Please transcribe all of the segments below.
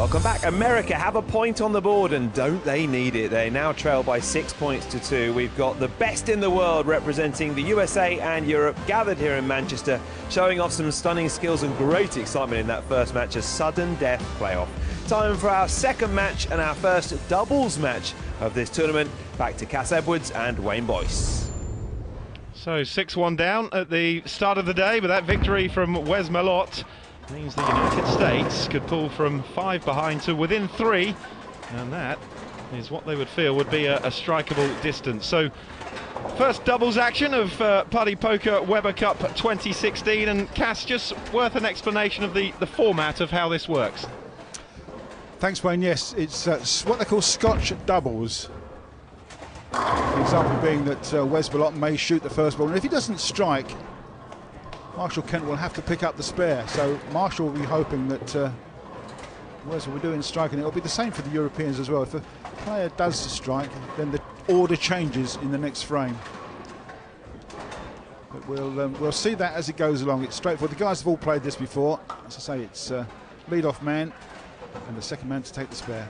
Welcome back. America have a point on the board, and don't they need it? They now trail by 6 points to 2. We've got the best in the world representing the USA and Europe gathered here in Manchester, showing off some stunning skills and great excitement in that first match, a sudden death playoff. Time for our second match and our first doubles match of this tournament. Back to Cass Edwards and Wayne Boyce. So 6-1 down at the start of the day, but that victory from Wes Malott means the United States could pull from 5 behind to within 3, and that is what they would feel would be a strikeable distance. So first doubles action of Party Poker Weber Cup 2016, and Cass, just worth an explanation of the format of how this works. Thanks, Wayne. Yes, it's what they call Scotch doubles. The example being that Wes Malott may shoot the first ball, and if he doesn't strike, Marshall Kent will have to pick up the spare. So Marshall will be hoping that Wes will be doing striking. It will be the same for the Europeans as well. If a player does strike, then the order changes in the next frame. But we'll see that as it goes along. It's straightforward. The guys have all played this before. As I say, it's lead-off man and the second man to take the spare.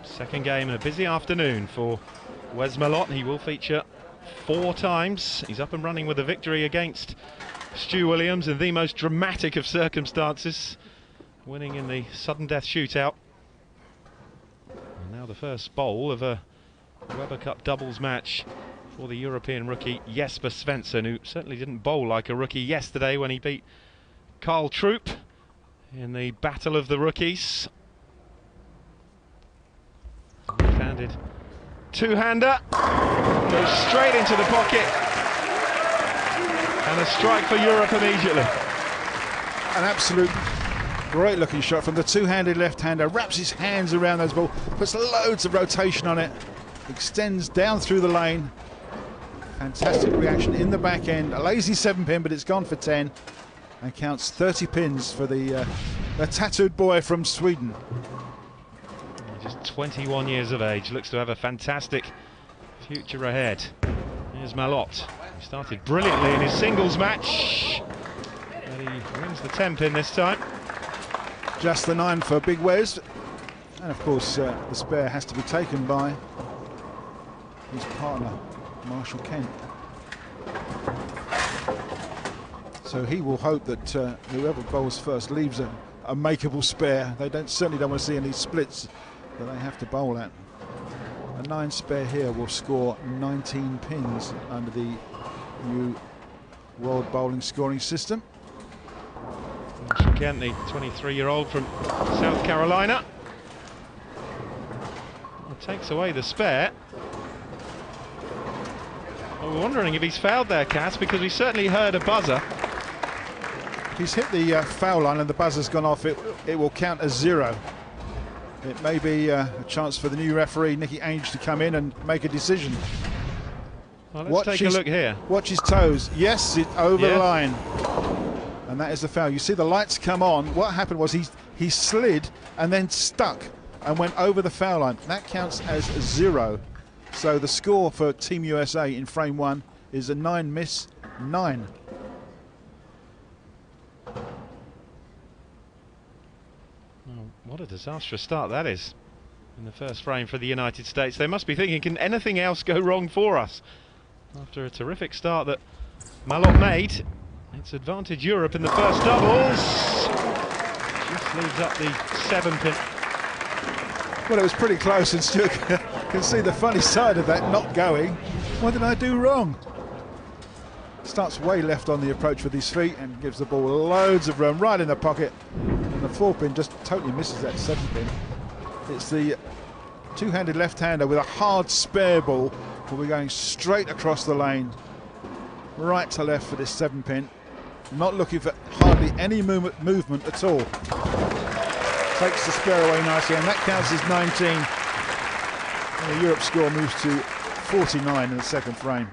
Second game and a busy afternoon for Wes Malott. He will feature 4 times. He's up and running with a victory against Stu Williams in the most dramatic of circumstances, winning in the sudden death shootout. And now the first bowl of a Weber Cup doubles match for the European rookie Jesper Svensson, who certainly didn't bowl like a rookie yesterday when he beat Carl Troop in the Battle of the Rookies. Left-handed two-hander, goes straight into the pocket, and a strike for Europe immediately. An absolute great looking shot from the two-handed left-hander, wraps his hands around those balls, puts loads of rotation on it, extends down through the lane. Fantastic reaction in the back end, a lazy 7-pin, but it's gone for 10, and counts 30 pins for the tattooed boy from Sweden. Just 21 years of age, looks to have a fantastic future ahead. Here's Malott. He started brilliantly in his singles match, and he wins the 10-pin this time. Just the 9 for Big Wes, and of course the spare has to be taken by his partner, Marshall Kent. So he will hope that whoever bowls first leaves a makeable spare. They certainly don't want to see any splits that they have to bowl at. A 9 spare here will score 19 pins under the new World Bowling Scoring System. Marshall Kent, the 23-year-old from South Carolina, takes away the spare. Well, we're wondering if he's fouled there, Cass, because we certainly heard a buzzer. If he's hit the foul line and the buzzer's gone off, it will count as 0. It may be a chance for the new referee, Nicky Ainge, to come in and make a decision. Well, let's take a look here. Watch his toes. Yes, over the line. And that is the foul. You see the lights come on. What happened was he slid and then stuck and went over the foul line. That counts as 0. So the score for Team USA in frame 1 is a 9 miss, 9. What a disastrous start that is in the first frame for the United States. They must be thinking, can anything else go wrong for us? After a terrific start that Malott made, it's advantage Europe in the first doubles. Just leaves up the 7-pin. Well, it was pretty close, and Stuart can see the funny side of that not going. What did I do wrong? Starts way left on the approach with his feet and gives the ball loads of room right in the pocket. And the 4-pin just totally misses that 7-pin. It's the two-handed left-hander with a hard spare ball. Will be going straight across the lane, right to left for this 7-pin. Not looking for hardly any movement at all. Takes the spare away nicely, and that counts as 19. And the Europe score moves to 49 in the second frame.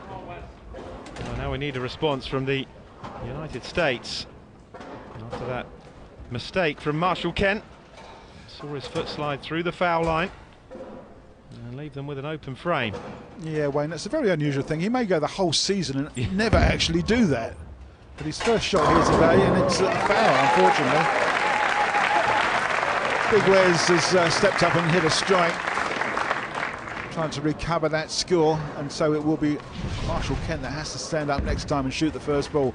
Well, now we need a response from the United States. After that mistake from Marshall Kent, saw his foot slide through the foul line and leave them with an open frame. Yeah, Wayne, that's a very unusual thing. He may go the whole season and never actually do that. But his first shot here today, and it's a foul, unfortunately. Big Wes has stepped up and hit a strike, trying to recover that score, and so it will be Marshall Kent that has to stand up next time and shoot the first ball.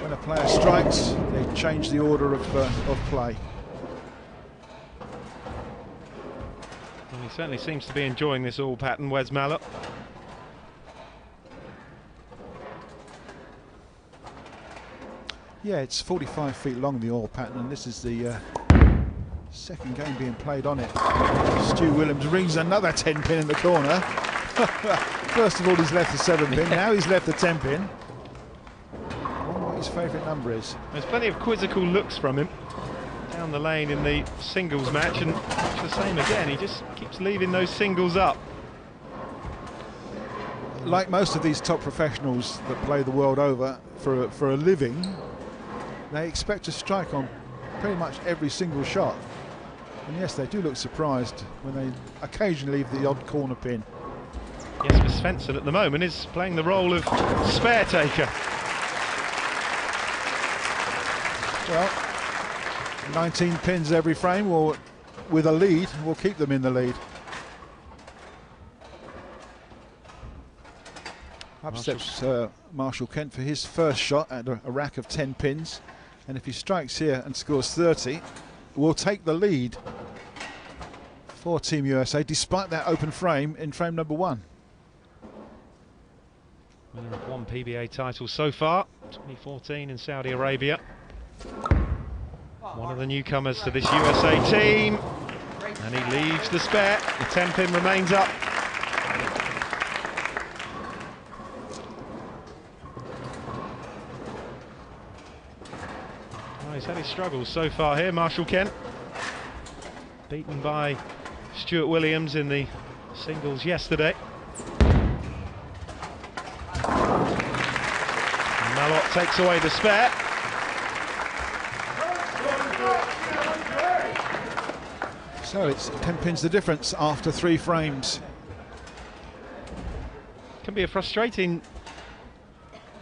When a player strikes, they change the order of play. Well, he certainly seems to be enjoying this all pattern, Wes Malott. Yeah, it's 45 feet long, the all pattern, and this is the second game being played on it. Stu Williams rings another 10 pin in the corner. First of all, he's left the 7 pin, now he's left the 10 pin. I wonder what his favourite number is. There's plenty of quizzical looks from him down the lane in the singles match, and much the same again. He just keeps leaving those singles up. Like most of these top professionals that play the world over for a living, they expect to strike on pretty much every single shot. And yes, they do look surprised when they occasionally leave the odd corner pin. Yes, but Svensson at the moment is playing the role of spare taker. Well, 19 pins every frame, or with a lead, will keep them in the lead. Up steps Marshall Kent for his first shot at a rack of 10 pins. And if he strikes here and scores 30, will take the lead for Team USA, despite that open frame in frame number 1. Winner of 1 PBA title so far, 2014 in Saudi Arabia. One of the newcomers to this USA team. And he leaves the spare. The 10 pin remains up. He's had his struggles so far here, Marshall Kent. Beaten by Stuart Williams in the singles yesterday. Malott takes away the spare. So it's 10 pins the difference after 3 frames. Can be a frustrating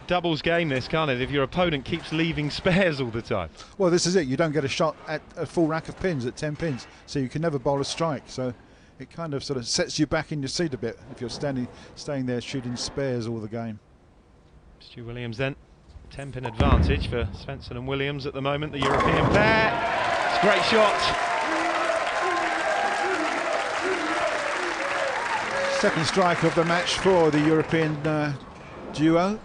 doubles game, this, can't it, if your opponent keeps leaving spares all the time? Well, this is it. You don't get a shot at a full rack of pins at 10 pins, so you can never bowl a strike. So it kind of sort of sets you back in your seat a bit if you're staying there shooting spares all the game. Stu Williams then, 10 pin advantage for Svensson and Williams at the moment, the European pair. It's a great shot. Second strike of the match for the European duo.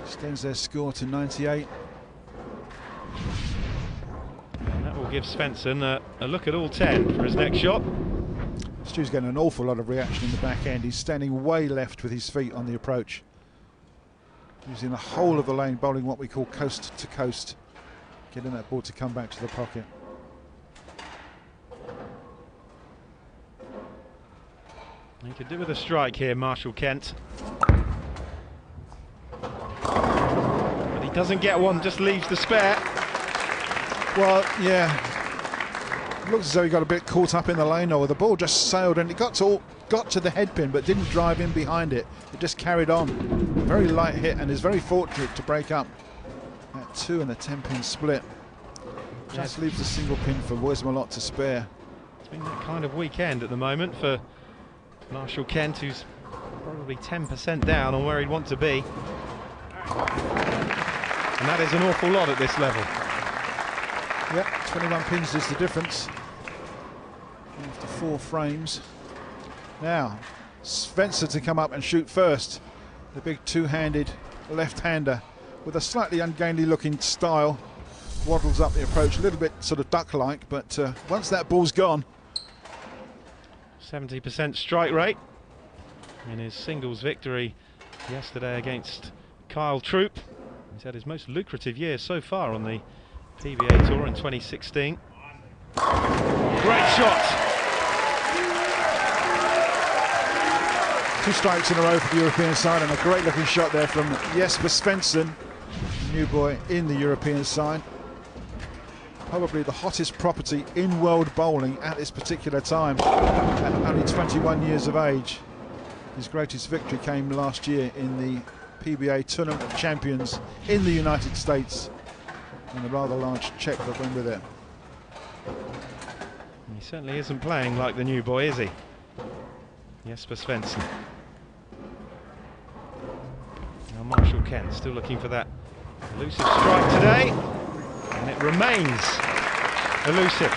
Extends their score to 98. And that will give Svensson a look at all 10 for his next shot. Stu's getting an awful lot of reaction in the back end. He's standing way left with his feet on the approach, using the whole of the lane, bowling what we call coast to coast, getting that ball to come back to the pocket. He could do with a strike here, Marshall Kent. But he doesn't get one, just leaves the spare. Well, yeah. Looks as though he got a bit caught up in the lane, or the ball just sailed and it got to the head pin but didn't drive in behind it. It just carried on. A very light hit, and is very fortunate to break up that 2 and a 10 pin split. Just leaves a single pin for Wes Malott to spare. It's been that kind of weekend at the moment for Marshall Kent, who's probably 10% down on where he'd want to be. And that is an awful lot at this level. Yep, 21 pins is the difference after 4 frames. Now, Svensson to come up and shoot first. The big two-handed left-hander with a slightly ungainly looking style. Waddles up the approach, a little bit sort of duck-like, but once that ball's gone. 70% strike rate in his singles victory yesterday against Kyle Troop. He's had his most lucrative year so far on the PBA Tour in 2016. Great shot! 2 strikes in a row for the European side, and a great looking shot there from Jesper Svensson, new boy in the European side. Probably the hottest property in world bowling at this particular time, at only 21 years of age. His greatest victory came last year in the PBA Tournament of Champions in the United States, and a rather large cheque that went with it. He certainly isn't playing like the new boy, is he? Jesper Svensson. Now Marshall Kent still looking for that elusive strike today, and it remains elusive.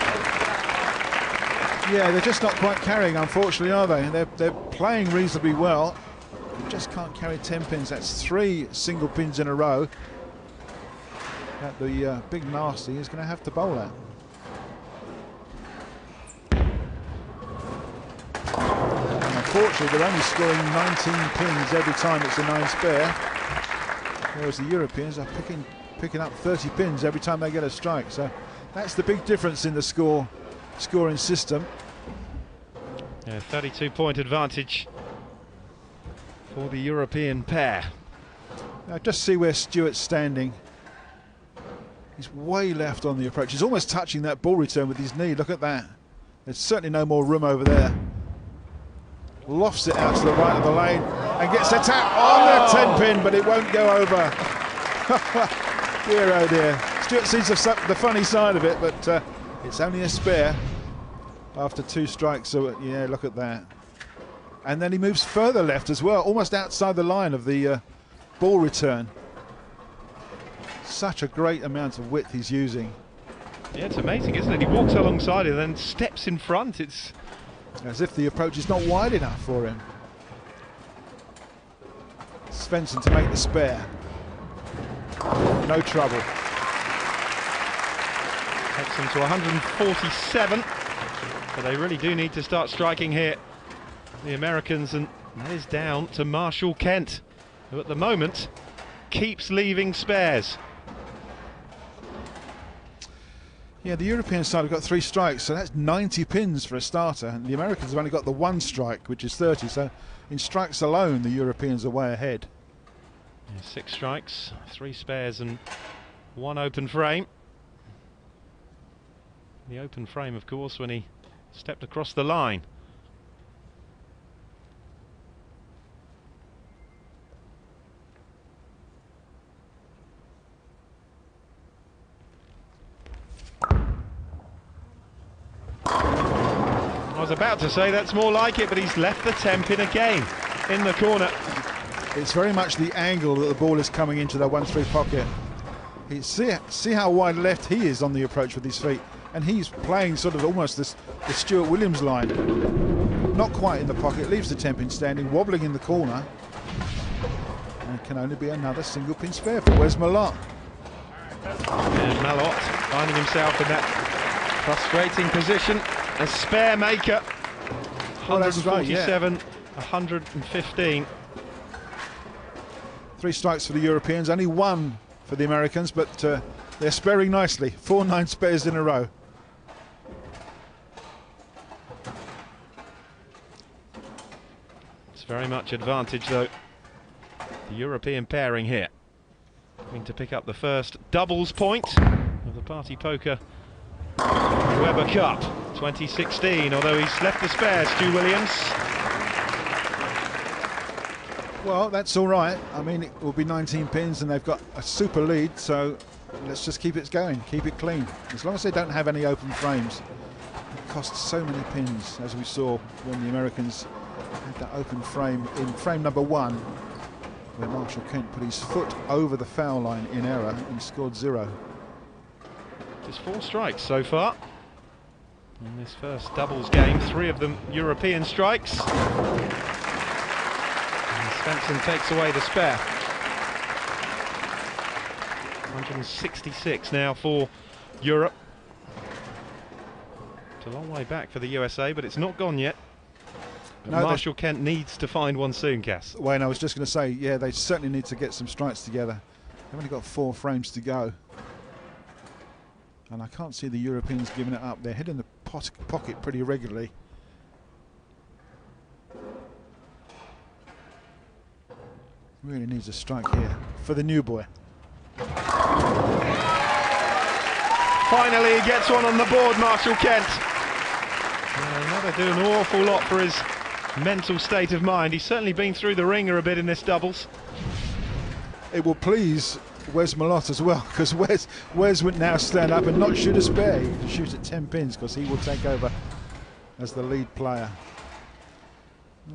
Yeah, they're just not quite carrying, unfortunately, are they? They're playing reasonably well. They just can't carry 10 pins. That's 3 single pins in a row that the big nasty is going to have to bowl at. And unfortunately, they're only scoring 19 pins every time it's a 9 spare, whereas the Europeans are picking up 30 pins every time they get a strike. So that's the big difference in the scoring system. Yeah, 32-point advantage for the European pair. Now just see where Stewart's standing. He's way left on the approach. He's almost touching that ball return with his knee. Look at that. There's certainly no more room over there. Lofts it out to the right of the lane and gets a tap on the 10 pin, but it won't go over. Dear oh dear. Stewart sees the funny side of it, but it's only a spare after 2 strikes. So yeah, look at that. And then he moves further left as well, almost outside the line of the ball return. Such a great amount of width he's using. Yeah, it's amazing, isn't it? He walks alongside it and then steps in front. It's as if the approach is not wide enough for him. Svensson to make the spare. No trouble. Takes them to 147. But they really do need to start striking here, the Americans, and that is down to Marshall Kent, who at the moment keeps leaving spares. Yeah, the European side have got 3 strikes, so that's 90 pins for a starter, and the Americans have only got the 1 strike, which is 30, so in strikes alone the Europeans are way ahead. Yeah, 6 strikes, 3 spares and 1 open frame. The open frame, of course, when he stepped across the line. I was about to say that's more like it, but he's left the 10 pin again in the corner. It's very much the angle that the ball is coming into that 1-3 pocket. See how wide left he is on the approach with his feet, and he's playing sort of almost the Stuart Williams line. Not quite in the pocket, leaves the 10 pin standing, wobbling in the corner, and it can only be another single pin spare for Wes Malott. And Malott finding himself in that frustrating position. A spare maker, 147, 115. 3 strikes for the Europeans, only 1 for the Americans, but they're sparing nicely. 4 9 spares in a row. It's very much advantage, though. The European pairing here, going to pick up the first doubles point of the Party Poker Weber Cup 2016, although he's left the spare, Stu Williams. Well, that's all right. I mean, it will be 19 pins and they've got a super lead, so let's just keep it going, keep it clean. As long as they don't have any open frames. It costs so many pins, as we saw when the Americans had that open frame in frame number 1, where Marshall Kent put his foot over the foul line in error and scored 0. Just 4 strikes so far in this first doubles game, 3 of them European strikes. And Svensson takes away the spare. 166 now for Europe. It's a long way back for the USA, but it's not gone yet. But no, Marshall Kent needs to find one soon, Cass. Wayne, I was just going to say, yeah, they certainly need to get some strikes together. They've only got 4 frames to go. And I can't see the Europeans giving it up. They're hitting the pocket pretty regularly. Really needs a strike here for the new boy. Finally he gets one on the board, Marshall Kent. Another do an awful lot for his mental state of mind. He's certainly been through the ringer a bit in this doubles. it will please Wes Malott as well, because Wes would now stand up and not shoot a spare. He can shoot at 10 pins because he will take over as the lead player.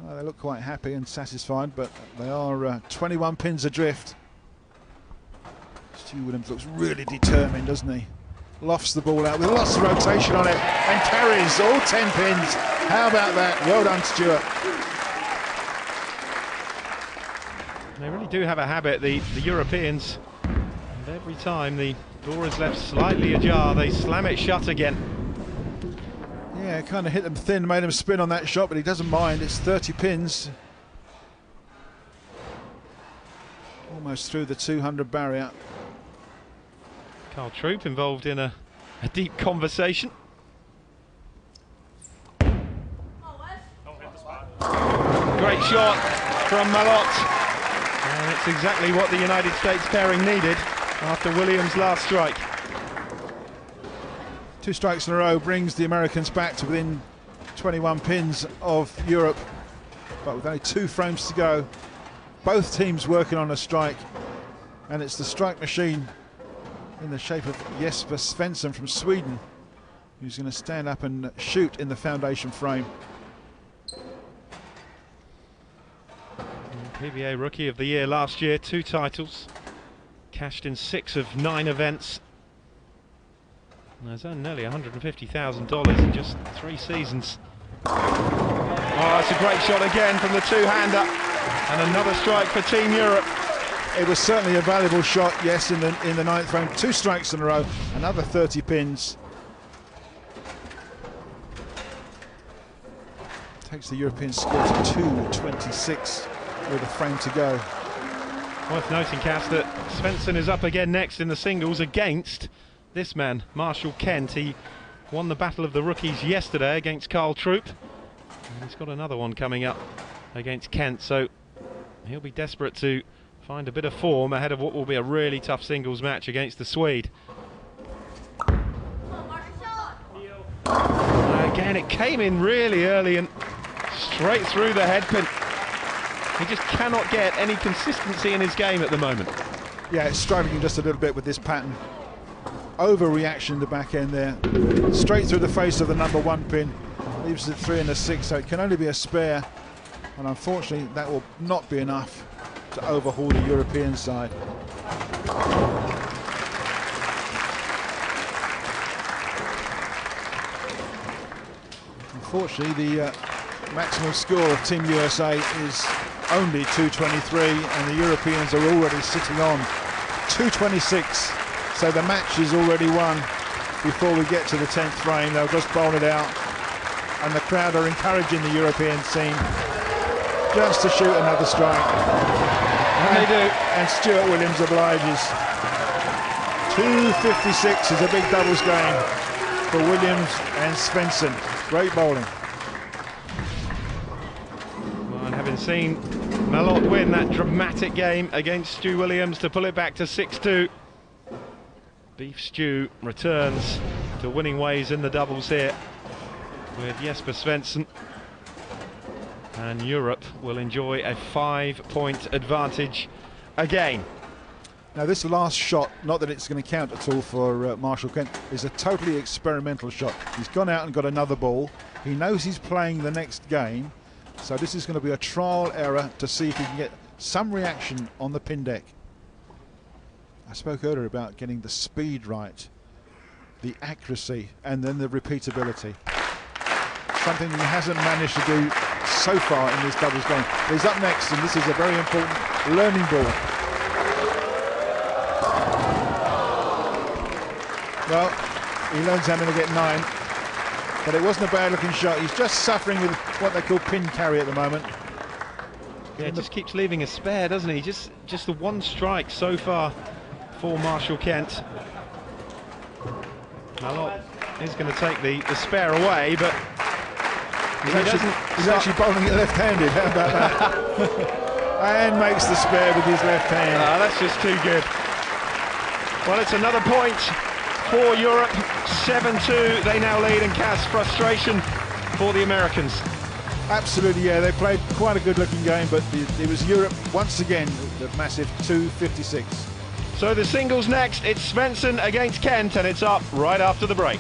Well, they look quite happy and satisfied, but they are 21 pins adrift. Stu Williams looks really determined, doesn't he? Lofts the ball out with lots of rotation on it and carries all 10 pins. How about that? Well done, Stuart. They really do have a habit, the Europeans. And every time the door is left slightly ajar, they slam it shut again. Yeah, kind of hit them thin, made him spin on that shot, but he doesn't mind. It's 30 pins. Almost through the 200 barrier. Carl Troop involved in a deep conversation. Great shot from Malott. And it's exactly what the United States pairing needed after Williams' last strike. 2 strikes in a row brings the Americans back to within 21 pins of Europe, but with only 2 frames to go. Both teams working on a strike, and it's the strike machine in the shape of Jesper Svensson from Sweden who's going to stand up and shoot in the foundation frame. PBA Rookie of the Year last year, 2 titles, cashed in 6 of 9 events. And has earned nearly $150,000 in just 3 seasons. Oh, it's a great shot again from the 2-hander, and another strike for Team Europe. It was certainly a valuable shot, yes, in the 9th frame. 2 strikes in a row, another 30 pins. Takes the European score to 226 with a frame to go. Worth noting, Cass, that Svensson is up again next in the singles against this man, Marshall Kent. He won the Battle of the Rookies yesterday against Carl Troop. And he's got another one coming up against Kent, so he'll be desperate to find a bit of form ahead of what will be a really tough singles match against the Swede. Again, it came in really early and straight through the headpin. He just cannot get any consistency in his game at the moment. Yeah, it's struggling just a little bit with this pattern. Overreaction in the back end there. Straight through the face of the number 1 pin. Leaves it 3 and a 6, so it can only be a spare. And unfortunately, that will not be enough to overhaul the European side. Unfortunately, the maximum score of Team USA is only 223, and the Europeans are already sitting on 226. So the match is already won before we get to the 10th frame. They'll just bowl it out, and the crowd are encouraging the European team just to shoot another strike. And they do. And Stuart Williams obliges. 256 is a big doubles game for Williams and Svensson. Great bowling. Well, and having seen Malott win that dramatic game against Stu Williams to pull it back to 6-2, Beef Stew returns to winning ways in the doubles here with Jesper Svensson, and Europe will enjoy a 5-point advantage again. Now this last shot, not that it's going to count at all for Marshall Kent, is a totally experimental shot. He's gone out and got another ball. He knows he's playing the next game, so this is going to be a trial error to see if he can get some reaction on the pin deck. I spoke earlier about getting the speed right, the accuracy, and then the repeatability. Something he hasn't managed to do so far in this doubles game. But he's up next, and this is a very important learning ball. Well, he learns how to get 9, but it wasn't a bad looking shot. He's just suffering with what they call pin carry at the moment. Yeah, just keeps leaving a spare, doesn't he? Just the 1 strike so far for Marshall Kent. Malott is going to take the spare away, but he's actually bowling it left-handed. How about that? And makes the spare with his left hand. That's just too good. Well, it's another point for Europe. 7-2 they now lead, and cast frustration for the Americans. Absolutely, yeah. They played quite a good-looking game, but it was Europe once again, the massive 2.56. So the singles next, it's Svensson against Kent, and it's up right after the break.